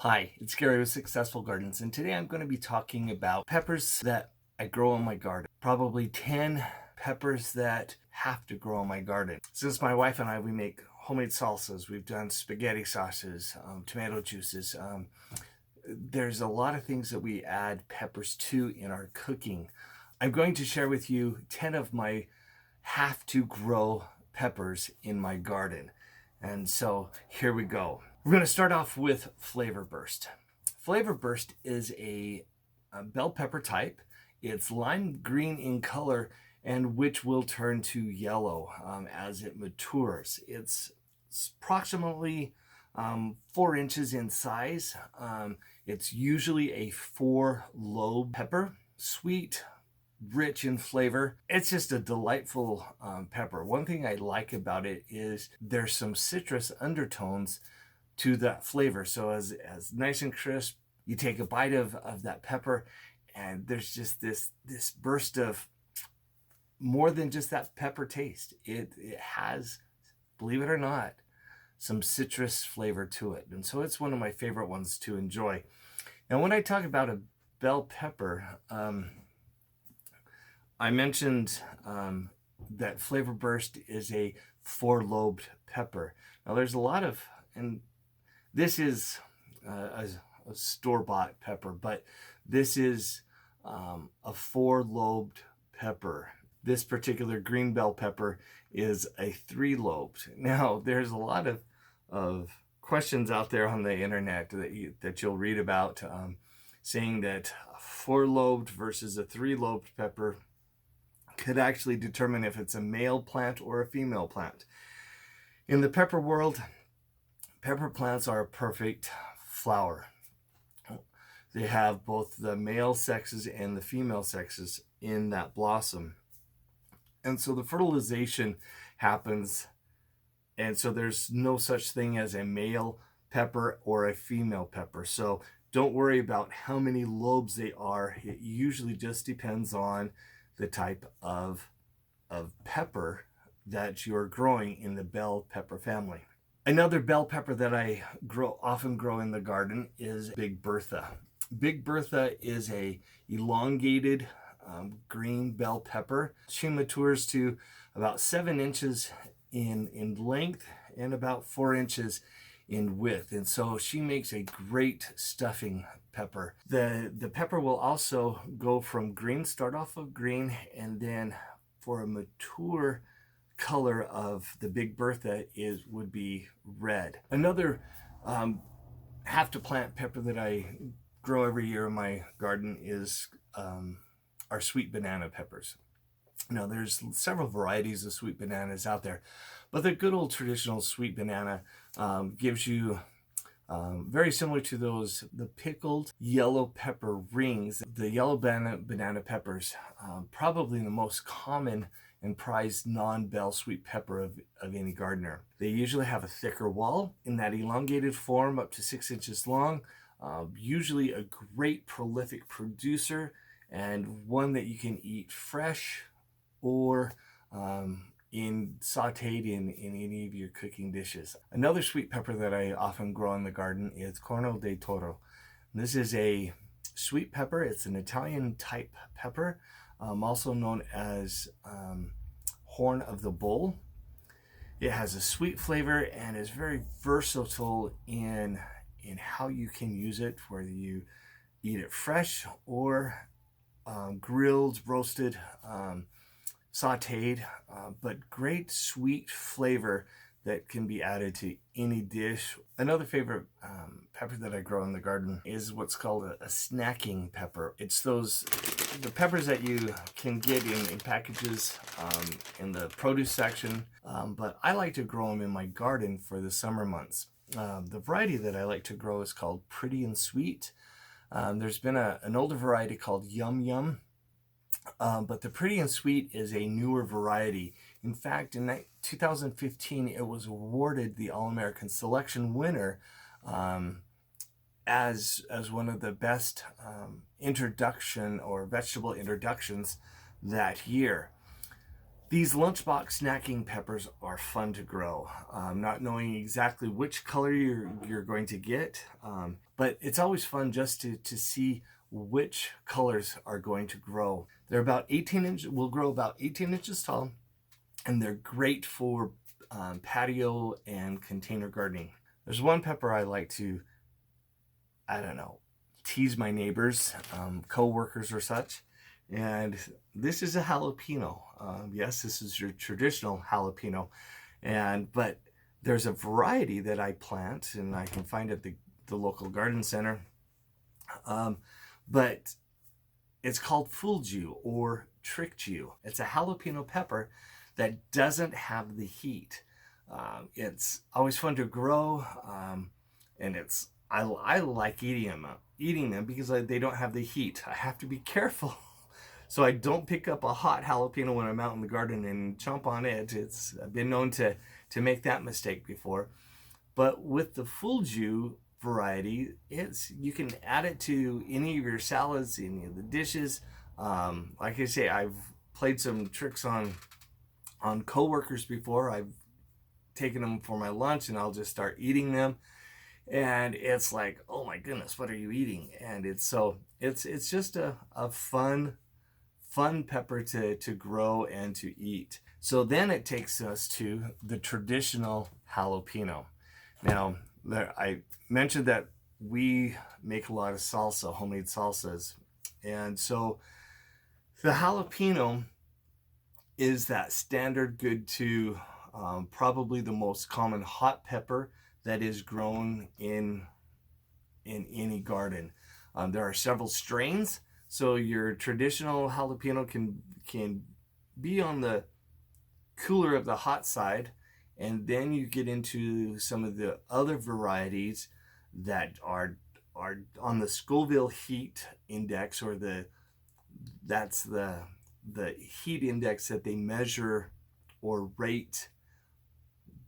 Hi, it's Gary with Successful Gardens, and today I'm going to be talking about peppers that I grow in my garden. Probably 10 peppers that have to grow in my garden. Since my wife and I, we make homemade salsas, we've done spaghetti sauces, tomato juices. There's a lot of things that we add peppers to in our cooking. I'm going to share with you 10 of my have to grow peppers in my garden. And so here we go. We're going to start off with Flavor Burst. Flavor Burst is a bell pepper type. It's lime green in color and which will turn to yellow as it matures. It's approximately 4 inches in size. It's usually a 4-lobe pepper, sweet, rich in flavor. It's just a delightful pepper. One thing I like about it is there's some citrus undertones to that flavor. So as nice and crisp, you take a bite of that pepper and there's just this burst of more than just that pepper taste. It has, believe it or not, some citrus flavor to it. And so it's one of my favorite ones to enjoy. Now, when I talk about a bell pepper, I mentioned that Flavor Burst is a 4-lobed pepper. Now, there's a lot of, and this is a store-bought pepper, but this is a 4-lobed pepper. This particular green bell pepper is a 3-lobed. Now, there's a lot of questions out there on the internet that you'll read about saying that a 4-lobed versus a 3-lobed pepper could actually determine if it's a male plant or a female plant. In the pepper world, pepper plants are a perfect flower. They have both the male sexes and the female sexes in that blossom. And so the fertilization happens, and so there's no such thing as a male pepper or a female pepper. So don't worry about how many lobes they are. It usually just depends on the type of pepper that you're growing in the bell pepper family. Another bell pepper that I often grow in the garden is Big Bertha. Big Bertha is a elongated green bell pepper. She matures to about 7 inches in length and about 4 inches in width, and so she makes a great stuffing pepper. The pepper will also go from green, start off of green, and then for a mature color of the Big Bertha would be red. Another have to plant pepper that I grow every year in my garden is our sweet banana peppers. Now, there's several varieties of sweet bananas out there, but the good old traditional sweet banana gives you very similar to the pickled yellow pepper rings. The yellow banana peppers, probably the most common and prized non-bell sweet pepper of any gardener. They usually have a thicker wall in that elongated form, up to 6 inches long. Usually a great prolific producer, and one that you can eat fresh or sauteed in any of your cooking dishes. Another sweet pepper that I often grow in the garden is Corno de Toro. This is a sweet pepper. It's an Italian type pepper, also known as horn of the bull. It has a sweet flavor and is very versatile in how you can use it, whether you eat it fresh or grilled, roasted, sauteed, but great sweet flavor that can be added to any dish. Another favorite pepper that I grow in the garden is what's called a snacking pepper. It's the peppers that you can get in packages in the produce section, but I like to grow them in my garden for the summer months. The variety that I like to grow is called Pretty and Sweet. There's been an older variety called Yum Yum, but the Pretty and Sweet is a newer variety. In fact, in 2015, it was awarded the All-American Selection winner as one of the best introduction or vegetable introductions that year. These lunchbox snacking peppers are fun to grow. Not knowing exactly which color you're going to get, but it's always fun just to see which colors are going to grow. They're about 18 inches, will grow about 18 inches tall, and they're great for patio and container gardening. There's one pepper I like to, I don't know, tease my neighbors, co-workers or such. And this is a jalapeno. Yes, this is your traditional jalapeno. But there's a variety that I plant and I can find at the local garden center. But it's called Fulju or Trickju. It's a jalapeno pepper that doesn't have the heat. It's always fun to grow, and I like eating them because they don't have the heat. I have to be careful so I don't pick up a hot jalapeno when I'm out in the garden and chomp on it. I've been known to make that mistake before. But with the Fulju variety, you can add it to any of your salads, any of the dishes. Like I say, I've played some tricks on coworkers before. I've taken them for my lunch and I'll just start eating them. And it's like, oh my goodness, what are you eating? And it's just a fun pepper to grow and to eat. So then it takes us to the traditional jalapeno. Now, I mentioned that we make a lot of salsa, homemade salsas. And so the jalapeno is that standard good to probably the most common hot pepper that is grown in any garden. There are several strains, so your traditional jalapeno can be on the cooler of the hot side, and then you get into some of the other varieties that are on the Scoville heat index, or that's the heat index that they measure or rate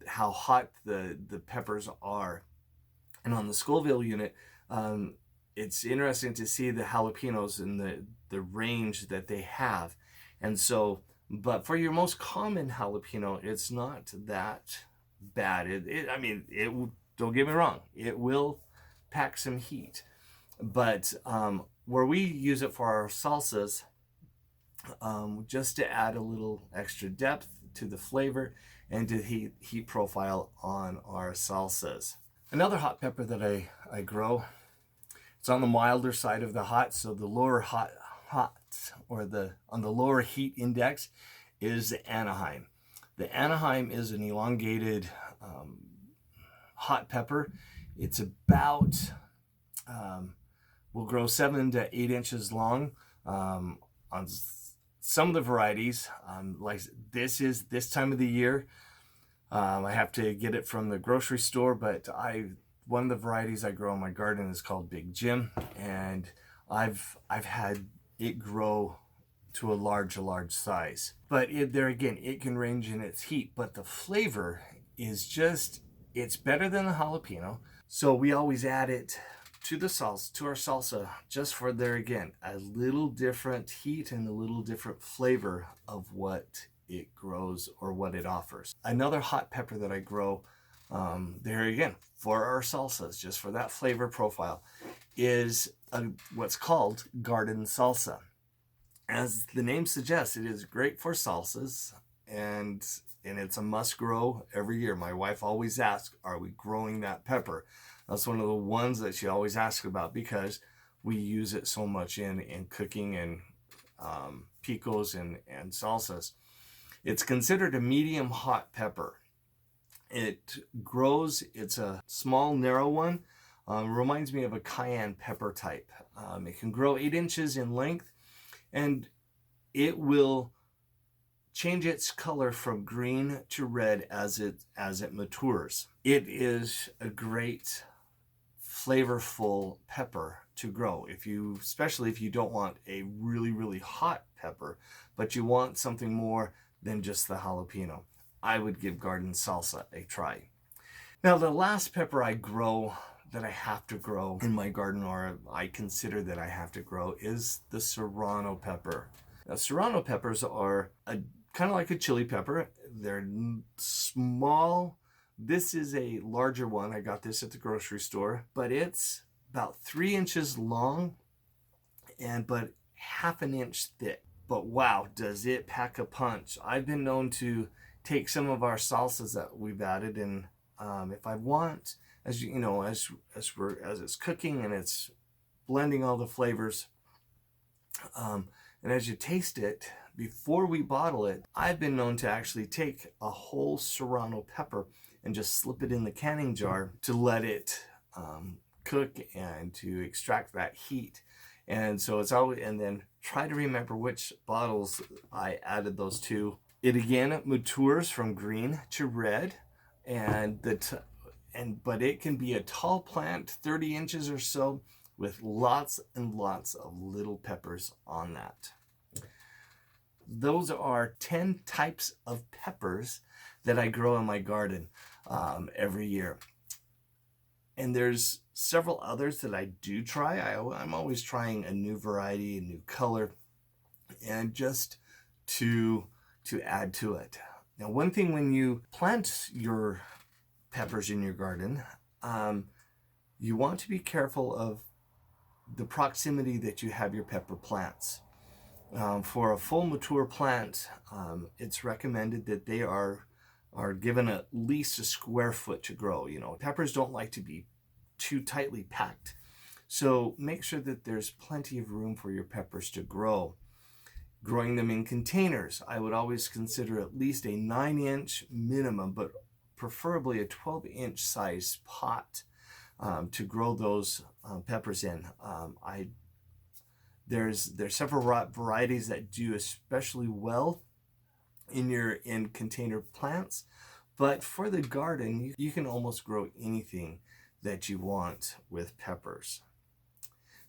how hot the peppers are. And on the Scoville unit, it's interesting to see the jalapenos and the range that they have. And so, but for your most common jalapeno, it's not that bad. Don't get me wrong, it will pack some heat. But where we use it for our salsas, just to add a little extra depth to the flavor and to heat profile on our salsas. Another hot pepper that I grow, it's on the milder side of the hot, so the lower hot or on the lower heat index is the Anaheim. The Anaheim is an elongated hot pepper. It's about will grow 7 to 8 inches long. On some of the varieties, like this time of the year, I have to get it from the grocery store, but one of the varieties I grow in my garden is called Big Jim, and I've had it grow to a large size. But there again, it can range in its heat, but the flavor is it's better than the jalapeno. So we always add it to our salsa, just for there again, a little different heat and a little different flavor of what it grows or what it offers. Another hot pepper that I grow, there again, for our salsas, just for that flavor profile, is what's called garden salsa. As the name suggests, it is great for salsas, and it's a must grow every year. My wife always asks, are we growing that pepper? That's one of the ones that she always asks about, because we use it so much in cooking and picos and salsas. It's considered a medium hot pepper. It grows, it's a small, narrow one. Reminds me of a cayenne pepper type. It can grow 8 inches in length, and it will change its color from green to red as it matures. It is a great flavorful pepper to grow, especially if you don't want a really hot pepper, but you want something more than just the jalapeno. I would give garden salsa a try. Now, the last pepper I grow, that I have to grow in my garden, or I consider that I have to grow, is the serrano pepper. Now, serrano peppers are a kind of like a chili pepper. They're small. This is a larger one. I got this at the grocery store, but it's about 3 inches long but half an inch thick. But wow, does it pack a punch. I've been known to take some of our salsas that we've added, and if I want, as you know, as it's cooking and it's blending all the flavors, and as you taste it, before we bottle it, I've been known to actually take a whole serrano pepper and just slip it in the canning jar to let it cook and to extract that heat. And so it's always, and then try to remember which bottles I added those to. It again matures from green to red, and but it can be a tall plant, 30 inches or so, with lots and lots of little peppers on that. Those are 10 types of peppers that I grow in my garden every year. And there's several others that I do try. I'm always trying a new variety, a new color, and just to add to it. Now, one thing when you plant your peppers in your garden, you want to be careful of the proximity that you have your pepper plants. For a full mature plant, it's recommended that they are given at least a square foot to grow. You know, peppers don't like to be too tightly packed. So make sure that there's plenty of room for your peppers to grow. Growing them in containers, I would always consider at least a 9-inch minimum, but preferably a 12-inch size pot to grow those peppers in. There's several varieties that do especially well in container plants, but for the garden, you can almost grow anything that you want with peppers.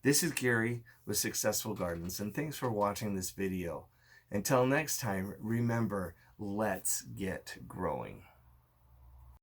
This is Gary with Successful Gardens, and thanks for watching this video. Until next time, remember, let's get growing.